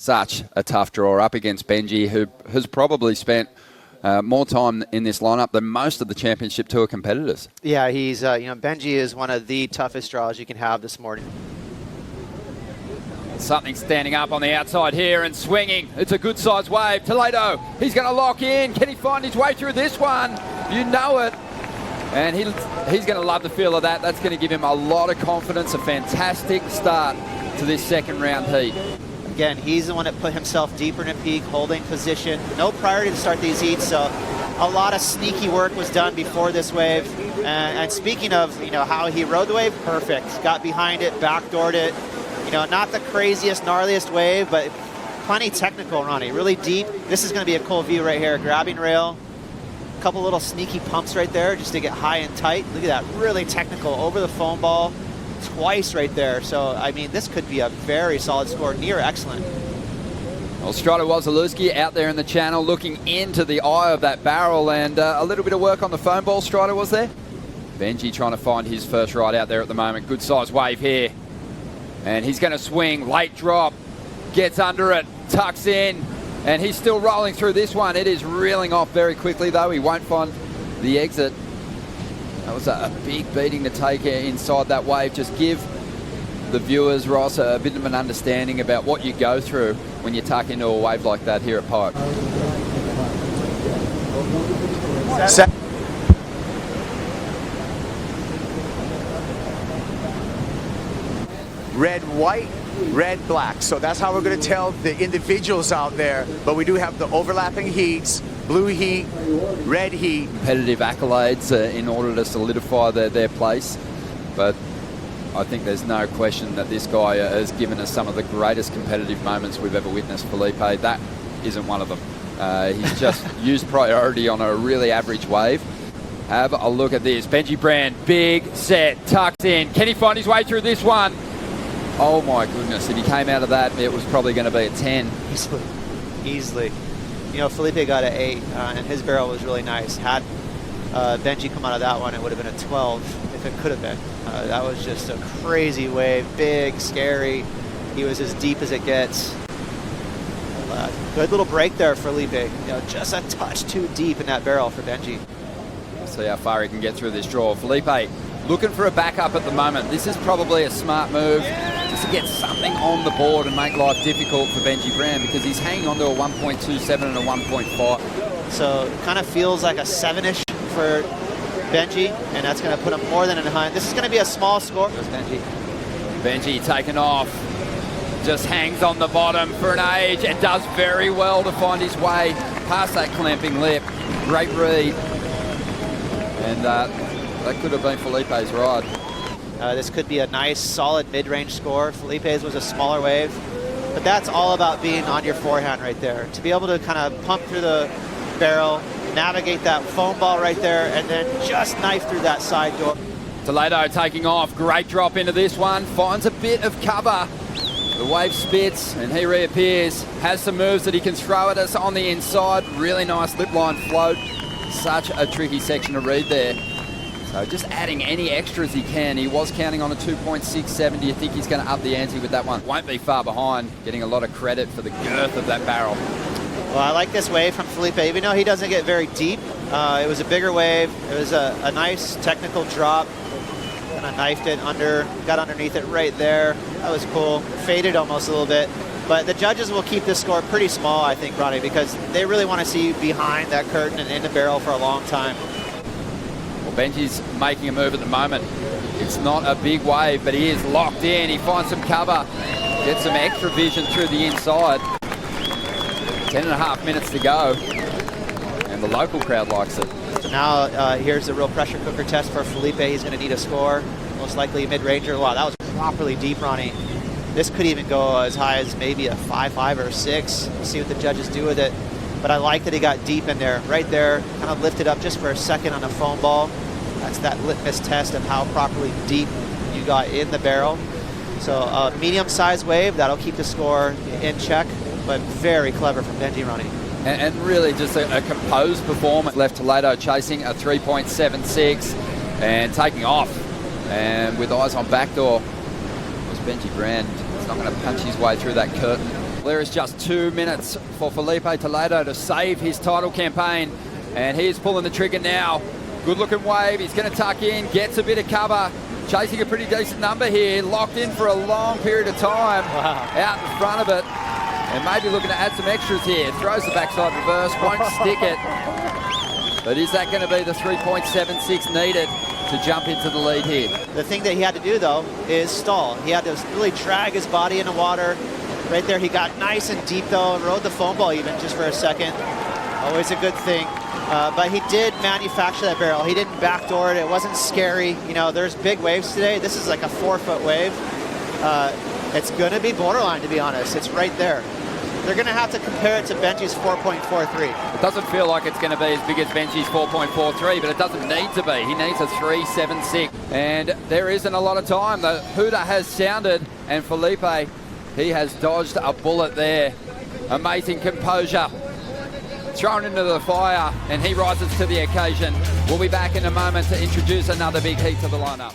such a tough draw up against Benji, who has probably spent more time in this lineup than most of the Championship Tour competitors. Yeah, he's, Benji is one of the toughest draws you can have this morning. Something standing up on the outside here and swinging. It's a good size wave. Toledo, he's going to lock in. Can he find his way through this one? You know it. And he's going to love the feel of that. That's going to give him a lot of confidence, a fantastic start to this second round heat. Again, he's the one that put himself deeper in a peak, holding position. No priority to start these heats, so a lot of sneaky work was done before this wave. And speaking of, how he rode the wave, perfect. Got behind it, backdoored it. Not the craziest, gnarliest wave, but plenty technical, Ronnie. Really deep. This is going to be a cool view right here. Grabbing rail. A couple little sneaky pumps right there just to get high and tight. Look at that. Really technical over the foam ball. Twice right there. So, I mean, this could be a very solid score. Near excellent. Well, Strider Wozalewski out there in the channel looking into the eye of that barrel, and a little bit of work on the foam ball, Strider was there. Benji trying to find his first ride out there at the moment. Good size wave here. And he's going to swing, late drop, gets under it, tucks in, and he's still rolling through this one. It is reeling off very quickly, though. He won't find the exit. That was a big beating to take inside that wave. Just give the viewers, Ross, a bit of an understanding about what you go through when you tuck into a wave like that here at Pike. Red, white, red, black. So that's how we're going to tell the individuals out there. But we do have the overlapping heats, blue heat, red heat. Competitive accolades in order to solidify their place. But I think there's no question that this guy has given us some of the greatest competitive moments we've ever witnessed, Filipe. That isn't one of them. He's just used priority on a really average wave. Have a look at this. Benji Brand, big set, tucks in. Can he find his way through this one? Oh my goodness, if he came out of that, it was probably going to be a 10. Easily. Filipe got an 8, and his barrel was really nice. Had Benji come out of that one, it would have been a 12, if it could have been. That was just a crazy wave, big, scary. He was as deep as it gets. Good little break there for Filipe. Just a touch too deep in that barrel for Benji. See how far he can get through this draw. Filipe looking for a backup at the moment. This is probably a smart move just to get something on the board and make life difficult for Benji Brand, because he's hanging on to a 1.27 and a 1.5. So it kind of feels like a 7-ish for Benji, and that's going to put him more than in behind. This is going to be a small score. There's Benji. Benji taken off. Just hangs on the bottom for an age and does very well to find his way past that clamping lip. Great read. And that could have been Filipe's ride. This could be a nice, solid mid-range score. Filipe's was a smaller wave, but that's all about being on your forehand right there. To be able to kind of pump through the barrel, navigate that foam ball right there, and then just knife through that side door. Toledo taking off. Great drop into this one. Finds a bit of cover. The wave spits and he reappears. Has some moves that he can throw at us on the inside. Really nice lip line float. Such a tricky section to read there. So just adding any extras he can. He was counting on a 2.670. Do you think he's going to up the ante with that one? Won't be far behind. Getting a lot of credit for the girth of that barrel. Well, I like this wave from Filipe. Even though he doesn't get very deep, it was a bigger wave. It was a nice technical drop. Kind of knifed it under, got underneath it right there. That was cool. Faded almost a little bit. But the judges will keep this score pretty small, I think, Ronnie, because they really want to see you behind that curtain and in the barrel for a long time. Well, Benji's making a move at the moment. It's not a big wave, but he is locked in. He finds some cover, gets some extra vision through the inside. 10.5 minutes to go, and the local crowd likes it. So now here's the real pressure cooker test for Filipe. He's going to need a score, most likely a mid-ranger. Wow, that was properly deep, Ronnie. This could even go as high as maybe a 5.5 or 6. We'll see what the judges do with it. But I like that he got deep in there, right there, kind of lifted up just for a second on a foam ball. That's that litmus test of how properly deep you got in the barrel. So a medium-sized wave, that'll keep the score in check, but very clever from Benji, Ronnie. And really just a composed performance. Left Toledo chasing a 3.76 and taking off. And with eyes on backdoor was Benji Brand. He's not going to punch his way through that curtain. There is just 2 minutes for Filipe Toledo to save his title campaign, and he's pulling the trigger now. Good looking wave, he's going to tuck in, gets a bit of cover, chasing a pretty decent number here, locked in for a long period of time. Out in front of it, and maybe looking to add some extras here. Throws the backside reverse, won't stick it. But is that going to be the 3.76 needed to jump into the lead here? The thing that he had to do, though, is stall. He had to really drag his body in the water. Right there, he got nice and deep, though, and rode the foam ball even just for a second. Always a good thing. But he did manufacture that barrel. He didn't backdoor it. It wasn't scary. You know, there's big waves today. This is like a 4-foot wave. It's going to be borderline, to be honest. It's right there. They're going to have to compare it to Benji's 4.43. It doesn't feel like it's going to be as big as Benji's 4.43, but it doesn't need to be. He needs a 3.76. And there isn't a lot of time. The hooter has sounded, and Filipe, he has dodged a bullet there. Amazing composure. Thrown into the fire, and he rises to the occasion. We'll be back in a moment to introduce another big heat to the lineup.